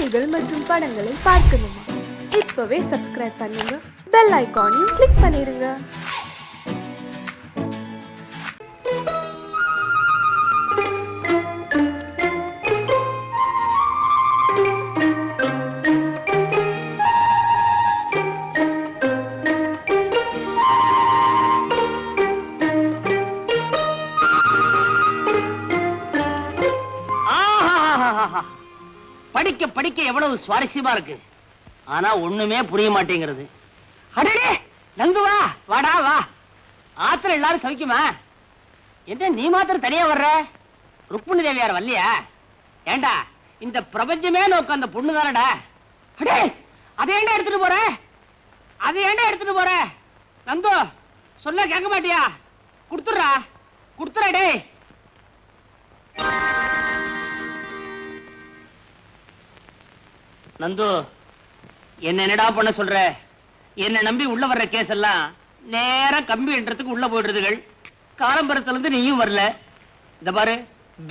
செய்திகள் மற்றும் படங்களை பார்க்கணுமா? இப்பவே சப்ஸ்கிரைப் பண்ணுங்க, பெல் ஐகானையும் கிளிக் பண்ணிருங்க. படிக்க படிக்க எவ்வளவு சுவாரஸ்யமா இருக்கு. ஆனா ஒண்ணுமே புரிய மாட்டேங்கிறது. அடடே நந்துவா, வாடா வா. ஆத்துல எல்லாரும் சவிக்குமா? என்ன நீ மாத்திரம் தனியா வர்ற? ருக்மிணி தேவியார் வரலையா? ஏண்டா இந்த பிரபஞ்சமே நோக்க அந்த பொண்ணு தானடா. அடே அதை ஏண்டா எடுத்துட்டு போற? அதை ஏண்டா எடுத்துட்டு போற? நந்து சொல்ல கேட்க மாட்டியா? குடுத்துறா குடுத்துறா. டே நந்து, என்னடா பண்ண சொல்ற? என்ன நம்பி உள்ள வர்ற கேஸ் எல்லாம் நேரா கம்பி என்றதுக்கு உள்ள போயிடுறதுகள். காலம்பரத்துல இருந்து நீயும் வரல. இந்த பாரு,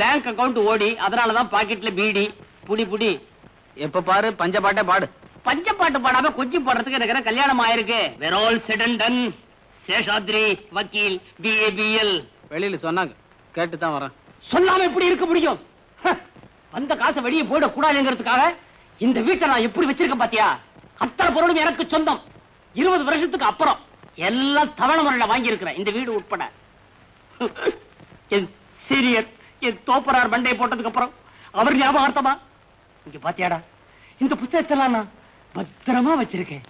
பேங்க் அக்கவுண்ட் ஓடி, அதனாலதான் பாக்கெட்ல பீடி. புடி புடி. எப்ப பாரு பஞ்சப்பாட்டே பாடு. பஞ்சப்பாட்டு பாடாம கொஞ்சம் போடுறதுக்கு எனக்கு கல்யாணம் ஆயிருக்கு. வெரோல் செடன்டன், சேஷாத்ரி வக்கீல், BABL. வெளியில சொன்னாங்க, கேட்டுதான் வரேன். சொல்லாம எப்படி இருக்க முடியும்? அந்த காசை வெளியே போயிட கூடாதுங்கிறதுக்காக இந்த வீட்டை நான் எப்படி வச்சிருக்கேன் பாத்தியா? அத்தனை பொருளும் எனக்கு சொந்தம். 20 வருஷத்துக்கு அப்புறம் எல்லாம் தவணை முறையில வாங்கி இருக்கிறேன், இந்த வீடு உட்பட. என் சீரியர், என் தோப்பரார் மண்டையை போட்டதுக்கு அப்புறம் அவர் ஞாபகார்த்தமா இங்க பாத்தியாடா, இந்த புத்தகத்தெல்லாம் நான் பத்திரமா வச்சிருக்கேன்.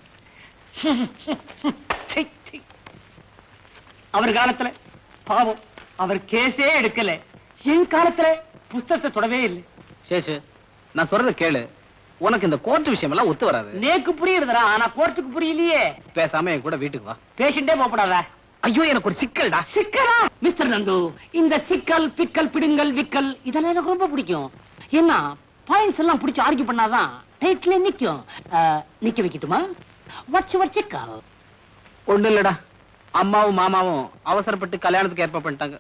அவர் காலத்துல பாவம் அவர் கேஸே எடுக்கல. என் காலத்துல புத்தகத்தை தொடவே இல்லை. சேஷு, நான் சொல்றத கேளு. உனக்கு இந்த கோர்ட் விஷயம் எல்லாம் ஒத்து வராது. நேக்கு புரியுதுடா, ஆனா கோர்ட்டுக்கு புரியலையே. பேசாம என் கூட வீட்டுக்கு வா. பேஷண்டே போப்படாத. ஐயோ, எனக்கு ஒரு சிக்கல்டா. சிக்கலா? மிஸ்டர் நந்து, இந்த சிக்கல் பிக்கல் பிடுங்கல் விக்கல் இதெல்லாம் எனக்கு ரொம்ப பிடிக்கும். என்ன பாயிண்ட்ஸ் எல்லாம் பிடிச்சு ஆர்கியூ பண்ணாதான் டைட்டில் நிக்கும். நிக்க வைக்கட்டுமா? வாட்ஸ் யுவர் சிக்கல்? ஒண்ணு இல்லடா, அம்மாவும் மாமாவும் அவசரப்பட்டு கல்யாணத்துக்கு ஏற்பாடு பண்ணிட்டாங்க.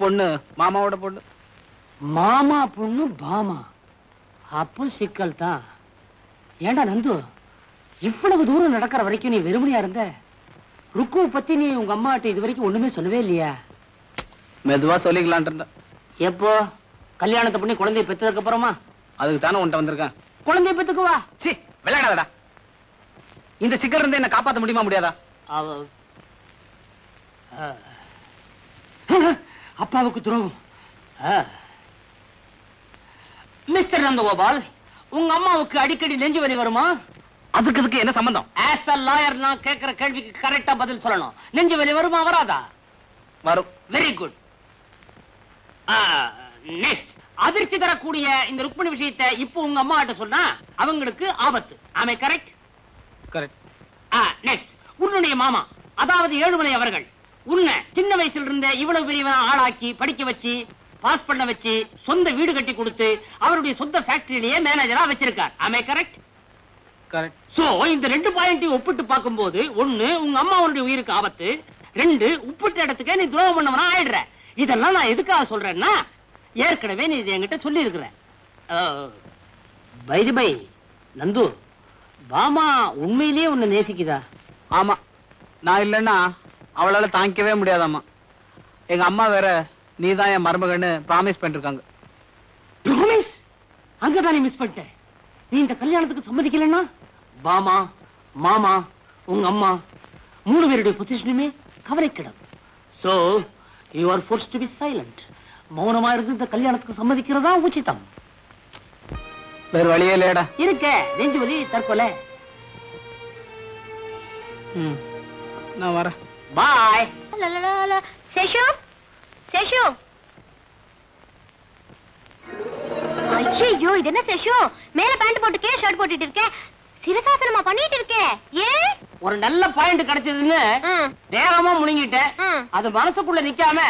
பொண்ணு மாமாவோட பொண்ணு. மாமா பொண்ணு பாமா, அப்போ சிக்கல் தான். ஏண்டா நந்து, இவ்வளவு தூரம் நடக்கிற வரைக்கும் நீ வெறுமனையா இருந்த? ருக்குவை பத்தி நீ உங்க அம்மாட்ட இது வரைக்கும் ஒண்ணுமே சொல்லவே இல்லையா? மெதுவா சொல்லிக்கலான் இருந்த. எப்போ கல்யாணத்தை பண்ணி குழந்தைய பெற்றதுக்கு அப்புறமா? அதுக்கு தானே உன்ட்ட வந்திருக்கேன். குழந்தைய பெற்றுக்குவா? சி, விளையாடாதடா. இந்த சிக்கல் இருந்து என்ன காப்பாற்ற முடியுமா முடியாதா? அப்பாவுக்கு துரோகம். மிஸ்டர் நந்தகோபால், உங்க அம்மாவுக்கு அடிக்கடி நெஞ்சு வலி வருமா? அதுக்கு என்ன சம்பந்தம்? ஆஸ் a lawyer நான் கேட்கிற கேள்விக்கு கரெக்டா பதில் சொல்லணும். நெஞ்சு வலி வருமா வராதா? வரும். Very good. நெக்ஸ்ட், அதிர்ச்சி தரக்கூடிய இந்த ருக்மிணி விஷயத்தை இப்போ உங்க அம்மா கிட்ட சொன்னா அவங்களுக்கு ஆபத்து. ஆமே கரெக்ட்? கரெக்ட். நெக்ஸ்ட், உன்னுடைய மாமா அதாவது ஏழுமலை அவர்கள் உன்னை சின்ன வயசுல இருந்த இவ்வளவு பெரியவனா ஆளாக்கி படிக்க வச்சு பாஸ் பண்ண வச்சு சொந்த வீடு கட்டி கொடுத்து அவருடைய சொந்த ஃபேக்டரியிலேயே மேனேஜரா வச்சிருக்கார். ஆமே கரெக்ட்? கரெக்ட். சோ இந்த ரெண்டு பாயிண்டையும் ஒப்பிட்டு பார்க்கும்போது, ஒண்ணு உங்க அம்மாவுடைய உயிருக்கு ஆபத்து, ரெண்டு உப்பிட்ட இடத்துக்கே நீ துரோகம் பண்ணவனா ஆயிடுற. இதெல்லாம் நான் எதுக்காக சொல்றேன்னா, ஏற்கனவே நீ இது என்கிட்ட சொல்லி இருக்கிற. By the by Nandu, Bama உண்மையிலேயே உன்னை நேசிக்குதா? ஆமா, நான் இல்லைன்னா அவளால தாங்கிக்கவே முடியாதாமா. எங்க அம்மா வேற நீதான் என் மருமகன்னு ப்ராமிஸ் பண்ணிருக்காங்க. ப்ராமிஸ்? அங்கதான் நீ மிஸ் பண்ணிட்ட. நீ இந்த கல்யாணத்துக்கு சம்மதிக்கலன்னா பாமா, மாமா, உங்க அம்மா 3 பேருடைய பொசிஷனுமே கவலைக்கிடம். So you are forced to be silent. மௌனமா இருந்து இந்த கல்யாணத்துக்கு சம்மதிக்கிறதா உச்சிதம். வேற வழியே இல்லையடா. இருக்க நெஞ்சு வலி, தற்கொலை. நான் வரேன். பாய். சேஷு, சேஷு. ஐயோ, இது என்ன சேஷு? மேல பேண்ட் போட்டுக்கே ஷர்ட் போட்டுட்டு இருக்க, சிரசாசனமா பண்ணிட்டு இருக்க. ஏன்? ஒரு நல்ல பாயிண்ட் கிடைச்சதுன்னு வேகமா முழுங்கிட்டேன். அது மனசுக்குள்ள நிக்காம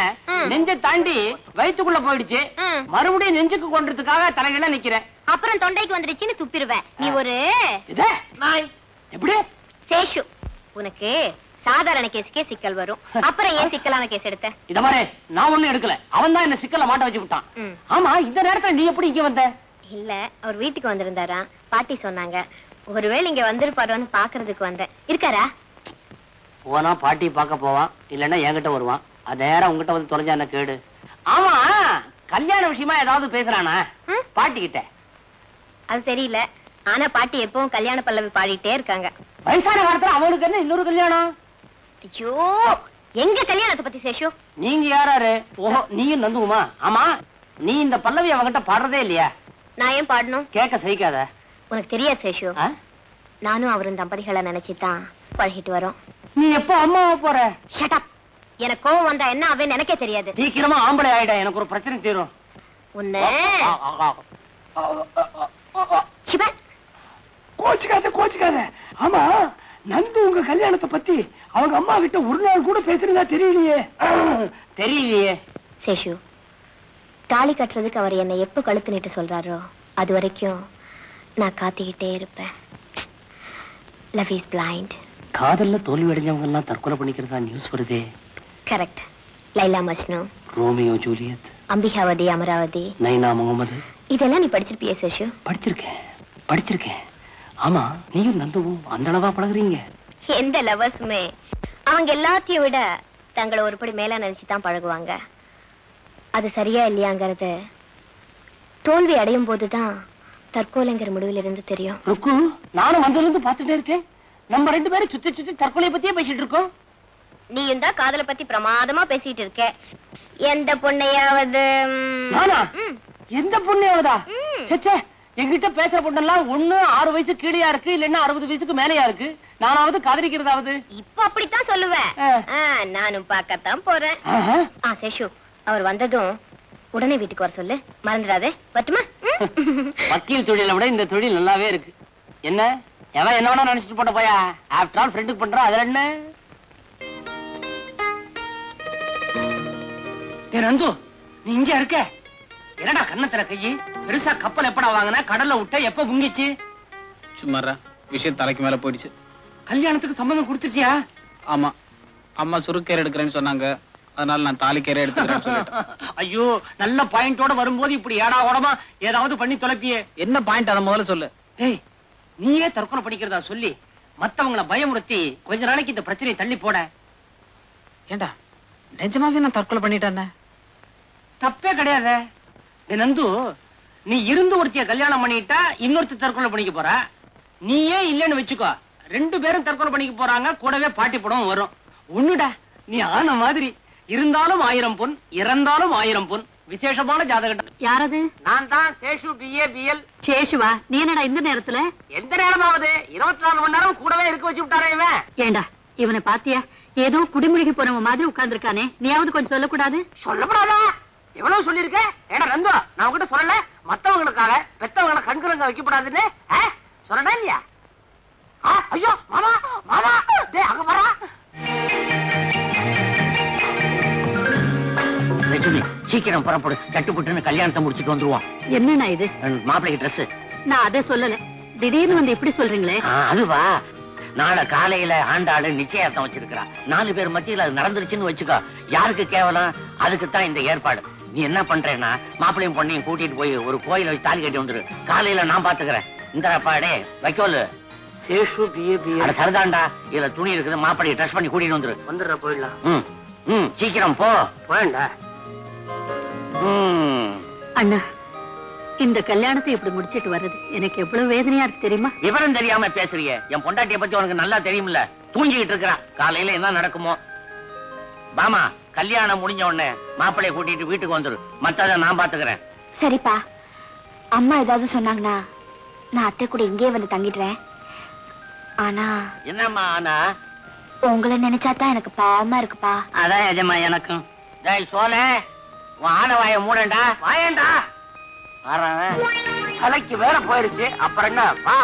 நெஞ்ச தாண்டி வயிற்றுக்குள்ள போயிடுச்சு. மறுபடியும் நெஞ்சுக்கு கொண்டதுக்காக தலைகள நிக்கிறேன். அப்புறம் தொண்டைக்கு வந்துடுச்சுன்னு துப்பிடுவேன். நீ ஒரு நாய். எப்படி சேஷு, உனக்கு சாதாரண கேஸுக்கே சிக்கல் வரும். அப்புறம் ஏன் சிக்கலான கேஸ் எடுத்த? இத மாதிரி நான் ஒண்ணும் எடுக்கல, அவன் தான் என்ன சிக்கல மாட்ட வச்சு விட்டான். ஆமா, இந்த நேரத்துல நீ எப்படி இங்க வந்த? இல்ல அவர் வீட்டுக்கு வந்திருந்தாரா, பாட்டி சொன்னாங்க. ஒருவேளை இங்க வந்திருப்பாரோன்னு பாக்குறதுக்கு வந்தேன். இருக்காரா? போனா பாட்டி பார்க்க போவான், இல்லன்னா என்கிட்ட வருவான். அது நேரம் உங்ககிட்ட வந்து தொலைஞ்சா என்ன கேடு? ஆமா, கல்யாண விஷயமா ஏதாவது பேசுறானா பாட்டி கிட்ட? அது தெரியல. ஆனா பாட்டி எப்பவும் கல்யாண பல்லவி பாடிட்டே இருக்காங்க. வயசான காலத்துல அவனுக்கு என்ன இன்னொரு கல்யாணம்? ஐயோ, எங்க கல்யாணத்தை பத்தி சேஷு? நீங்க யாராரு? ஓஹோ, நீயும் நந்துமா. ஆமா, நீ இந்த பல்லவி அவங்கிட்ட பாடுறதே இல்லையா? நான் ஏன் பாடணும்? கேட்க சகிக்காத. உனக்கு தெரியாது சேஷு, நானும் அவரும் தம்பதிகளை நினைச்சுதான் பழகிட்டு வரோம். நீ எப்போ அம்மாவா போற? Shut up. எனக்கு கோவம் வந்தா என்ன ஆவேன்னு எனக்கே தெரியாது. சீக்கிரமா ஆம்பளை ஆயிட, எனக்கு ஒரு பிரச்சனை தீரும். உன்னை கோச்சுக்காத. ஆமா, நந்து உங்க கல்யாணத்தை பத்தி அவங்க அம்மா கிட்ட ஒரு நாள் கூட பேசுறதா தெரியலையே. சேஷு, தாலி கட்டுறதுக்கு அவர் என்னை எப்ப கழுத்து நீட்டு சொல்றாரோ அது வரைக்கும் நான் காத்திக்கிட்டே இருப்பேன். Love is blind. காதல்ல தோல்வி அடைஞ்சவங்க எல்லாம் தற்கொலை பண்ணிக்கிறதா நியூஸ் வருதே. Correct. Laila Majnu, Romeo Juliet, Ambikavathi, Amaravathi, Naina Mohammed, இதெல்லாம் நீ படிச்சிருப்பிய சேஷு? படிச்சிருக்கேன். ஆமா, நீயும் நந்துவும் அந்த அளவா பழகுறீங்க? எந்த லவர்ஸுமே அவங்க எல்லாத்தையும் விட தங்களை ஒருபடி மேல நினைச்சுதான் பழகுவாங்க. அது சரியா இல்லையாங்கிறது தோல்வி அடையும் போதுதான் தற்கொலைங்கிற முடிவுல இருந்து தெரியும். ருக்கு, நானும் வந்ததுல இருந்து பாத்துட்டே இருக்கேன். நம்ம ரெண்டு பேரும் சுத்தி சுத்தி தற்கொலை பத்தியே பேசிட்டு இருக்கோம். நீயும் தான் காதலை பத்தி பிரமாதமா பேசிட்டு இருக்க. எந்த பொண்ணையாவது? நானா? எந்த பொண்ணையாவதா? சச்சே, என்கிட்ட பேசுற பொண்ணெல்லாம் ஒண்ணு 6 வயசு கீழயா இருக்கு, இல்லன்னா 60 வயசுக்கு மேலயா இருக்கு. நானாவது காதலிக்கிறதாவது? இப்ப அப்படித்தான் சொல்லுவேன். நானும் பார்க்கத்தான் போறேன். சேஷு, அவர் வந்ததும் உடனே வீட்டுக்கு வர சொல்லு, மறந்துடாதே. வரட்டுமா? வக்கீல் தொழிலை விட இந்த தொழில் நல்லாவே இருக்கு. என்ன எவன் என்ன வேணா நினைச்சிட்டு போட்ட போயா. ஆஃப்டர் ஆல் ஃப்ரெண்டுக்கு பண்றா, அதுல என்ன? நந்து, நீ இங்க இருக்க? என்னடா கண்ணத்துல கையி? பெருசா கப்பல் எப்படா வாங்கின? கடல்ல விட்ட எப்ப முங்கிச்சு? சும்மாரா, விஷயம் தலைக்கு மேல போயிடுச்சு. கல்யாணத்துக்கு சம்மதம் கொடுத்துட்டியா? ஆமா, அம்மா சுருக்கேர் எடுக்கிறேன்னு சொன்னாங்க. அதனால நான் தாலிக்கேரே எடுத்துக்கிறேன்னு சொல்லிட்டேன். ஐயோ, நல்ல பாயிண்டோட வரும்போது இப்படி ஏடா ஓடமா ஏதாவது பண்ணி தொலைப்பியே. என்ன பாயிண்ட் அதை முதல்ல சொல்லு. டேய், நீயே தற்கொலை பண்ணிக்கிறதா சொல்லி மத்தவங்களை பயமுறுத்தி கொஞ்ச நாளைக்கு இந்த பிரச்சனையை தள்ளி போட. ஏண்டா, நிஜமாவே நான் தற்கொலை பண்ணிட்டேன்? தப்பே கிடையாது. நந்து, நீ இருந்து ஒருத்திய கல்யாணம் பண்ணிட்டா இன்னொருத்தி தற்கொலை பண்ணிக்க போற. நீயே இல்லன்னு வச்சுக்கோ, 2 பேரும் தற்கொலை பண்ணிக்க போறாங்க. கூடவே பாட்டி படம் வரும். ஒண்ணுடா, நீ ஆன மாதிரி இருந்தாலும் 1000 பொன், இறந்தாலும் 1000 பொன். விசேஷமான ஜாதகம். யாரது? நான் தான் சேஷு, BA BL. சேஷுவா? நீ என்னடா இந்த நேரத்துல? எந்த நேரமாவது 24 மணி நேரம் கூடவே இருக்க வச்சு விட்டாரே இவன். ஏண்டா, இவனை பாத்தியா? ஏதோ குடிமுழுகி போனவன் மாதிரி உட்கார்ந்துருக்கானே. நீயாவது கொஞ்சம் சொல்லக்கூடாது? சொல்லப்படாதா? எவ்வளவு சொல்லிருக்க? ஏடா நந்து, நான் உங்ககிட்ட சொல்லல மத்தவங்களுக்காக பெத்தவங்களை கண்கலங்க வைக்கப்படாதுன்னு? சொல்லடா இல்லையா? ஐயோ மாமா, மாமா, டேய் அங்க வரா. சீக்கிரம் புறப்படு, தட்டுப்பட்டுன்னு கல்யாணத்தை முடிச்சுட்டு வந்துருவான். என்னண்ணா இது? மாப்பிள்ளைக்கு ட்ரெஸ். நான் அதை சொல்லல, திடீர்னு வந்து இப்படி சொல்றீங்களே. அதுவா, நாளை காலையில ஆண்டாளு நிச்சயார்த்தம் வச்சிருக்கிறா. 4 பேர் மத்தியில அது நடந்துருச்சுன்னு வச்சுக்கோ, யாருக்கு கேவலம்? அதுக்குத்தான் இந்த ஏற்பாடு. நீ என்ன பண்றேன்னா, மாப்பிள்ளையும் பொண்ணையும் கூட்டிட்டு போய் ஒரு கோயில வச்சு தாலி கட்டி வந்துரு. காலையில நான் பாத்துக்கிறேன். இந்த பாடே வைக்கோலு. Seshu BA BL. சரிதான்டா, இதுல துணி இருக்குது. மாப்பிள்ளையை ட்ரெஸ் பண்ணி கூட்டிட்டு வந்துரு. வந்துடுற போயிடலாம். சீக்கிரம் போ. போயண்டா. அண்ணா, இந்த கல்யாணத்தை இப்படி முடிச்சிட்டு வர்றது எனக்கு எவ்வளவு வேதனையா இருக்கு தெரியுமா? விவரம் தெரியாம பேசுறீங்க. என் பொண்டாட்டிய பத்தி உனக்கு நல்லா தெரியும்ல. தூங்கிட்டு இருக்கா. காலையில என்ன நடக்குமோ. பாமா, கல்யாணம் முடிஞ்ச உடனே மாப்பிள்ளைய கூட்டிட்டு வீட்டுக்கு வந்துரு. மத்தத நான் பாத்துக்கிறேன். சரிப்பா. அம்மா ஏதாவது சொன்னாங்கன்னா நான் அத்தை கூட இங்கே வந்து தங்கிடுறேன். ஆனா என்னம்மா? ஆனா உங்களை நினைச்சாதான் எனக்கு பாவமா இருக்குப்பா. அதான் எஜமா எனக்கும். டேய் சோலே, உன் ஆன வாய மூடண்டா. வாயண்டா. தலைக்கு வேற போயிருச்சு. அப்புறம் என்ன? வா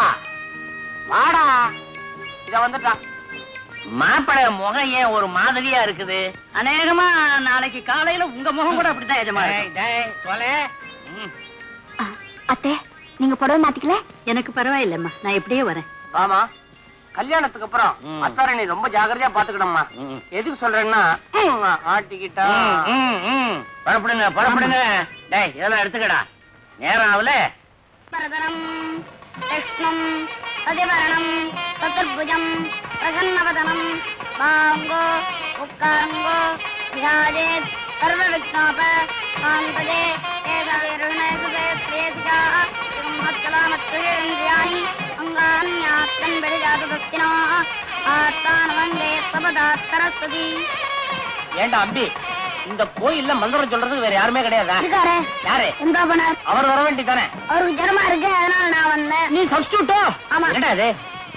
வாடா. இத வந்துட்டான். மாப்பிள முகம் ஏன் ஒரு மாதிரியா இருக்குது? அநேகமா நாளைக்கு காலையில உங்க முகம் கூட அப்படித்தான் எஜமா. அத்தை, நீங்க புடவை மாத்திக்கல? எனக்கு பரவாயில்லம்மா, நான் எப்படியே வரேன். ஆமா, கல்யாணத்துக்கு அப்புறம் அத்தார நீ ரொம்ப ஜாக்கிரதையா பாத்துக்கணும்மா. எதுக்கு சொல்றேன்னா, ஆட்டிக்கிட்டா பரப்படுங்க. டேய், இதெல்லாம் எடுத்துக்கடா. நேரம் ஆகல. பரதரம் விஷ்ணும் அதிவரணம் சதுர்புஜம் பிரசன்னவதனம் பாங்கோ உட்காரங்கோ விராஜேத் சர்வ விக்னோப சாந்ததே ஏகவீருணேசுதே ஸ்ரேதிகா மத்கலாமத்ரியாணி அங்கான்யாத்தன் பெரிஜாதுதஸ்தினோ ஆத்தான வந்தே சபதாத் சரஸ்வதி. ஏண்டா அம்பி, இந்த கோயில்ல மந்திரம் சொல்றதுக்கு வேற யாருமே கிடையாதா? இருக்காரே. யாரு? இந்தோபனர். அவர் வர வேண்டியதானே? அவருக்கு ஜரமா இருக்கு, அதனால நான் வந்தேன். நீ சப்ஸ்டியூட்டோ? ஆமா. என்னடா இது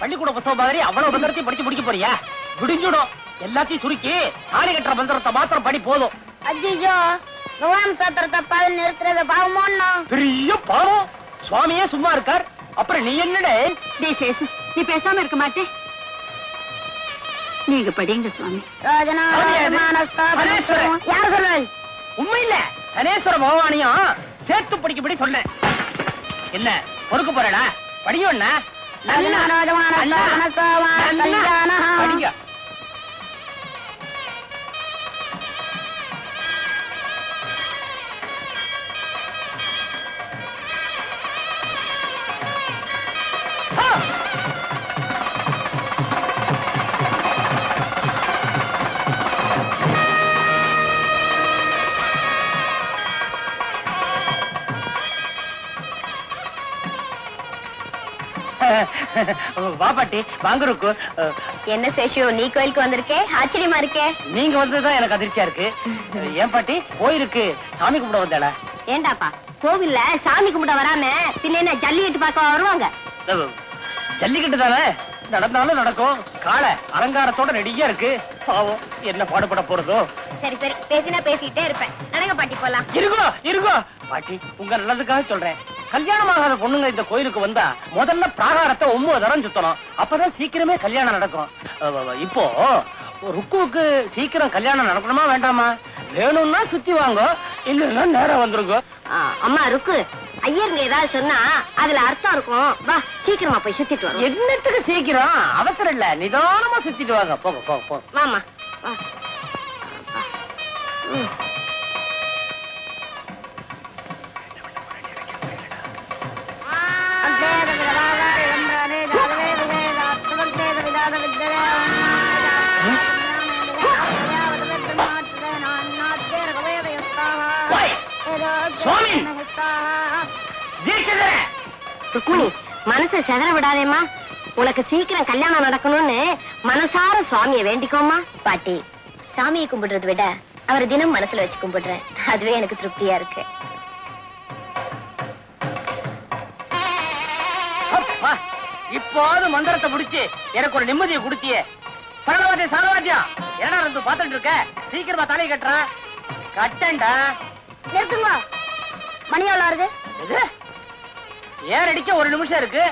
பள்ளிக்கூட புத்தகம் மாதிரி அவ்வளவு மந்திரத்தையும் படிச்சு முடிக்க போறியா? விடிஞ்சிடும். எல்லாத்தையும் சுருக்கி தாலி கட்டுற மந்திரத்தை மாத்திரம் படி போதும். அஜிஜோ, பகவான் சாத்திரத்தை பால் நிறுத்துறது பாவமோன்னா? பெரிய பாவம். சுவாமியே சும்மா இருக்கார், அப்புறம் நீ என்னடே? டேய் சேசு, நீ பேசாம இருக்க மாட்டே? நீங்க படிங்க சுவாமி. ராஜனா சனேஸ்வரன். யார் சொல்றேன்? உண்மை இல்ல, சனேஸ்வர பகவானையும் சேர்த்து படிக்கப்படி சொன்னேன். என்ன பொறுக்க போறடா? படியோண்ணா. படிங்க. வா பாட்டி, வாங்க ருக்கு. என்ன சேஷு, நீ கோயிலுக்கு வந்திருக்கே, ஆச்சரியமா இருக்கே. நீங்க வந்ததுதான் எனக்கு அதிர்ச்சியா இருக்கு. ஏன் பாட்டி, கோயிலுக்கு சாமி கும்பிட வந்தாளா? ஏண்டாப்பா, கோவில்ல சாமி கும்பிட வராம பின்ன என்ன ஜல்லிக்கட்டு பார்க்க வருவாங்க? ஜல்லிக்கட்டு தானே, நடந்தாலும் நடக்கும். காளை அலங்காரத்தோட ரெடியா இருக்கு. பாவம், என்ன பாடுபட போறதோ. சரி சரி, பேசினா பேசிக்கிட்டே இருப்பேன். நடங்க பாட்டி, போலாம். இருக்கோ இருக்கோ பாட்டி, உங்க நல்லதுக்காக சொல்றேன். கல்யாணம் ஆகாத பொண்ணுங்க இந்த கோயிலுக்கு வந்தா முதல்ல பிராகாரத்தை 9 தரம் சுத்தணும். அப்பதான் சீக்கிரமே கல்யாணம் நடக்கும். இப்போ ருக்குவுக்கு சீக்கிரம் கல்யாணம் நடக்கணுமா வேண்டாமா? வேணும்னா சுத்தி வாங்க, இல்லைன்னா நேரம் வந்துருங்க. அம்மா ருக்கு, ஐயருங்க ஏதாவது சொன்னா அதுல அர்த்தம் இருக்கும். வா, சீக்கிரமா போய் சுத்திட்டு வரோம். என்னத்துக்கு சீக்கிரம்? அவசரம் இல்ல, நிதானமா சுத்திட்டு வாங்க. போங்க போங்க போங்க. மாமா வா. சுவாமி, ருக்மிணி, மனசை செதற விடாதேம்மா. உனக்கு சீக்கிரம் கல்யாணம் நடக்கணும்னு மனசார சுவாமியை வேண்டிக்கோமா. பாட்டி, சாமியை கும்பிடுறதை விட அவரை தினம் மனசுல வச்சு கும்பிடுறேன். அதுவே எனக்கு திருப்தியா இருக்கு. இப்போது மந்திரத்தை முடிச்சு எனக்கு ஒரு நிம்மதியை கொடுத்தியே. சகலவாத்தியம் சகலவாத்தியம், என்ன இருந்து பாத்துட்டு இருக்க? சீக்கிரமா தலையை கட்டுற. கட்டண்டா. நிறுத்துங்க. மணி எவ்வளவு வருது? ஏன் அடிக்க 1 நிமிஷம் இருக்கு.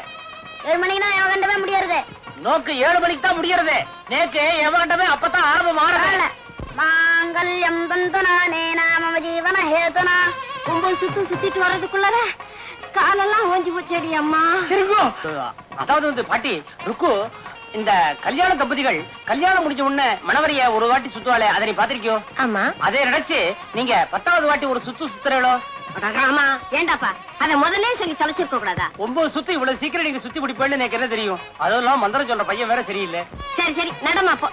7 மணினா எவன் கண்டவே முடியாது. நோக்கு 7 மணிக்கு தான் முடியறது. நேக்கு எவன்டமே அப்பதான் ஆரம்பம் ஆரம்பம். மாங்கல்யம் தந்துனானே நாம ஜீவன ஹேதுனா. 9 சுத்திட்டு வர்றதுக்குள்ளத காலெல்லாம் ஓஞ்சி போச்சேடி அம்மா. அதாவது வந்து பாட்டி, ருக்கு, இந்த கல்யாண தம்பதிகள் கல்யாணம் முடிஞ்ச உடனே மணவரைய ஒரு வாட்டி சுத்துவாளே, அதை நீ பாத்திருக்கியோ? ஆமா. அதே நினைச்சு நீங்க 10வது வாட்டி ஒரு சுத்துறீங்களோ? ஆமா. ஏண்டாப்பா, அத முதல்ல சொல்லி தொலைச்சிருக்க கூடாதா? 9 சுத்து இவ்வளவு சீக்கிரம் நீங்க சுத்தி முடிப்பேன்னு எனக்கு என்ன தெரியும்? அதெல்லாம் மந்திரம் சொல்ற பையன் வேற சரியில்லை. சரி சரி, நடமா போ.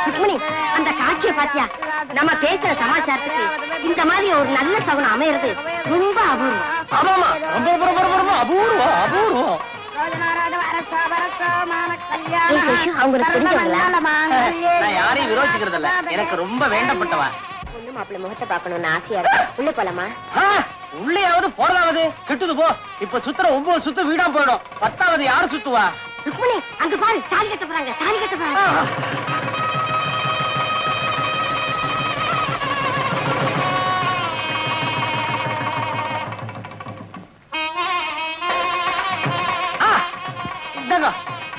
ருக்மிணி, அந்த காட்சியை பாத்தியா? நம்ம பேசுற சமாச்சாரத்துக்கு இந்த மாதிரி ஒரு நல்ல சகுனம் அமையறது ரொம்ப அபூர்வம். ஆமாமா, ரொம்ப அபூர்வம் அபூர்வம். அவங்களுக்கு தெரிஞ்சவங்களா? நான் யாரையும் விரோதிக்கிறது இல்ல, எனக்கு ரொம்ப வேண்டப்பட்டவா. பொண்ணு மாப்பிள்ளை முகத்தை பார்க்கணும்னு ஆசையா இருக்கு. உள்ள போலாமா? உள்ளேயாவது போறதாவது கிட்டுது போ. இப்ப சுத்துற 9 சுத்து வீடா போயிடும். 10வது யாரு சுத்துவா? ருக்மிணி, அங்க பாரு, தாலி கட்ட போறாங்க, தாலி கட்ட போறாங்க.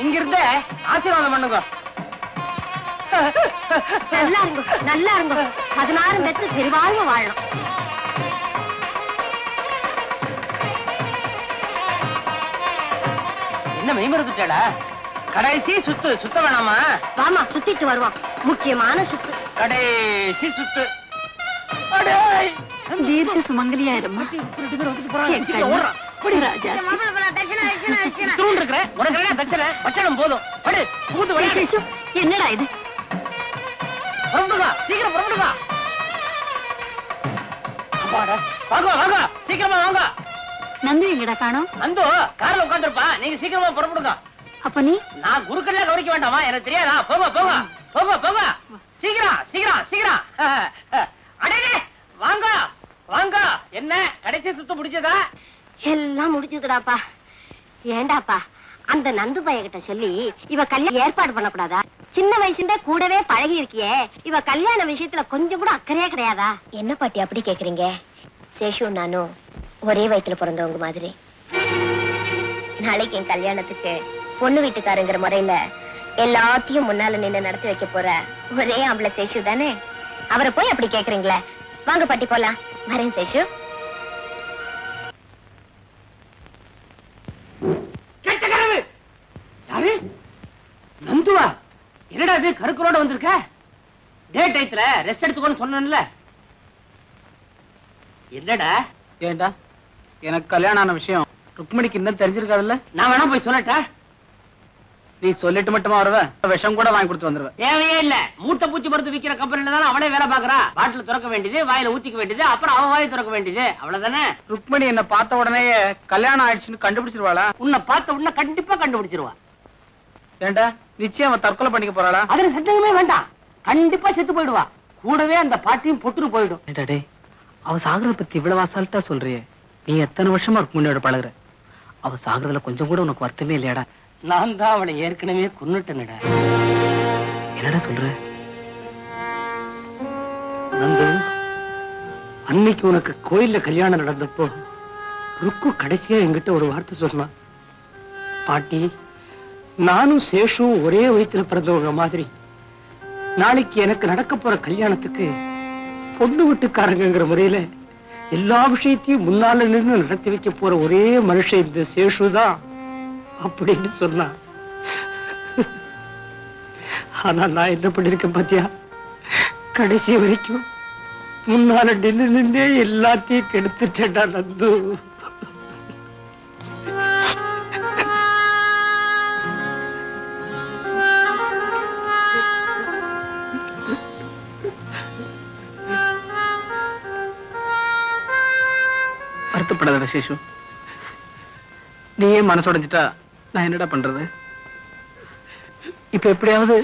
இங்க இருந்த ஆசீர்வாதம் பண்ணுங்க. நல்லா இருங்க, நல்லா இருங்க. 16 பெற்று பெருவாழ்வு வாழணும். என்ன மெய்மறந்துட்டா? கடைசி சுத்து சுத்த வேணாமா? வாமா, சுத்திட்டு வருவோம். முக்கியமான சுத்து. கடைசி சுத்து. தீர்க்க சுமங்கலியாயிரம்மா ராஜா போதும் என்னடா இது சீக்கிரம் புறப்படுங்க. வாங்க வாங்க சீக்கிரமா வாங்க. நந்து எங்கடா காணோம்? நந்து கார்ல உட்கார்ந்திருப்பா. நீங்க சீக்கிரமா புறப்படுங்க. அப்ப நீ நான் குருக்கள்ல கவனிக்க வேண்டாமா? எனக்கு தெரியாதா? போங்க போங்க போங்க போங்க. சீக்கிரம் சீக்கிரம் சீக்கிரம். அடடே வாங்க வாங்க. என்ன கடைசி சுத்த முடிச்சதா? எல்லாம் முடிஞ்சதுடாப்பா. ஏண்டாப்பா அந்த நந்து பையகிட்ட சொல்லி இவ கல்யாணம் ஏற்பாடு பண்ணக்கூடாதா? சின்ன வயசுல கூடவே பழகி இருக்கியே, இவ கல்யாண விஷயத்துல கொஞ்சம் கூட அக்கறையே கிடையாதா? என்ன பாட்டி அப்படி கேக்குறீங்க? சேஷு நானும் ஒரே வயித்துல பிறந்தவங்க மாதிரி. நாளைக்கு என் கல்யாணத்துக்கு பொண்ணு வீட்டுக்காரங்கிற முறையில எல்லாத்தையும் முன்னால நின்று நடத்தி வைக்க போற ஒரே ஆம்பளை சேஷு தானே. அவரை போய் அப்படி கேக்குறீங்களே. வாங்க பாட்டி போலாம். வரேன் சேஷு. கெட்ட கனவு. யாரு? நந்துவா? என்னடா இது கருக்கரோட வந்திருக்க? டே டைத்துல ரெஸ்ட் எடுத்துக்கோன்னு சொன்னேன்ல. என்னடா? ஏண்டா எனக்கு கல்யாணம் ஆன விஷயம் ருக்மணிக்கு இன்னும் தெரிஞ்சிருக்காதுல்ல? நான் வேணா போய் சொல்லட்டா? நீ சொல்லிட்டு மட்டுமா வருவ? விஷம் கூட வாங்கி கொடுத்து வந்துருவ. தேவையே இல்ல. மூட்டை பூச்சி மருந்து விக்கிற கம்பெனில தானே அவனே வேலை பாக்குறா. பாட்டில் திறக்க வேண்டியது, வாயில ஊத்திக்க வேண்டியது, அப்புறம் அவன் வாயை திறக்க வேண்டியது, அவ்வளவுதானே. ருக்மணி என்ன பார்த்த உடனே கல்யாணம் ஆயிடுச்சுன்னு கண்டுபிடிச்சிருவாளா? உன்னை பார்த்த உடனே கண்டிப்பா கண்டுபிடிச்சிருவா. ஏண்டா நிச்சயம் அவன் தற்கொலை பண்ணிக்க போறாளா? அதுல சந்தேகமே வேண்டாம். கண்டிப்பா செத்து போயிடுவா. கூடவே அந்த பாட்டியும் பொட்டுரு போயிடும். டேய் அவ சாகரத பத்தி இவ்வளவு அசால்ட்டா சொல்றியே. நீ எத்தனை வருஷமா ருக்மணியோட பழகுற. அவ சாகரதுல கொஞ்சம் கூட உனக்கு வருத்தமே இல்லையாடா? நான் தான் அவளை ஏற்கனவே கொன்னுட்டேன்டா. என்னடா சொல்ற? நந்து, அன்னைக்கு உனக்கு கோயில்ல கல்யாணம் நடந்தப்போ ருக்கு கடைசியா என்கிட்ட ஒரு வார்த்தை சொன்னான். பாட்டி, நானும் சேஷும் ஒரே வயித்துல பிறந்தவங்க மாதிரி நாளைக்கு எனக்கு நடக்க போற கல்யாணத்துக்கு பொண்ணு வீட்டுக்காரங்கிற முறையில எல்லா விஷயத்தையும் முன்னால நின்று நடத்தி வைக்க போற ஒரே மனுஷன் இந்த சேஷுதான் அப்படின்னு சொன்னா. ஆனா நான் என்ன பண்ணிருக்கேன் பாத்தியா? கடைசி வரைக்கும் முன்னால நின்னே எல்லாத்தையும் கெடுத்துட்டேன்டா நந்து. வருத்தப்படாத சேஷு. நீயே மனசுடைஞ்சிட்டா நான் என்னடா பண்றது? இப்ப எப்படியாவது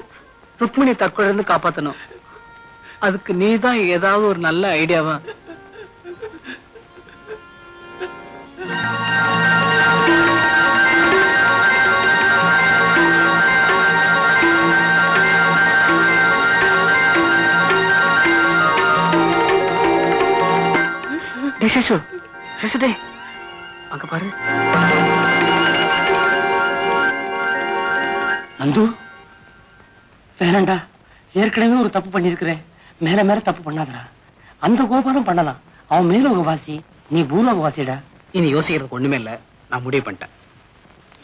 ருக்மிணி தற்கொலை இருந்து காப்பாத்தணும். அதுக்கு நீதான் ஏதாவது ஒரு நல்ல ஐடியாவா? சேஷு சேஷு டே அங்க பாரு. நந்து, வேணாண்டா. ஏற்கனவே ஒரு தப்பு பண்ணிருக்கிறேன். மேல மேல தப்பு பண்ணாதடா. அந்த கோபாலம் பண்ணலாம். அவன் மேலோகவாசி, நீ பூலோகவாசிடா. இனி யோசிக்கிறதுக்கு ஒண்ணுமே இல்ல. நான் முடிவு பண்ணிட்டேன்.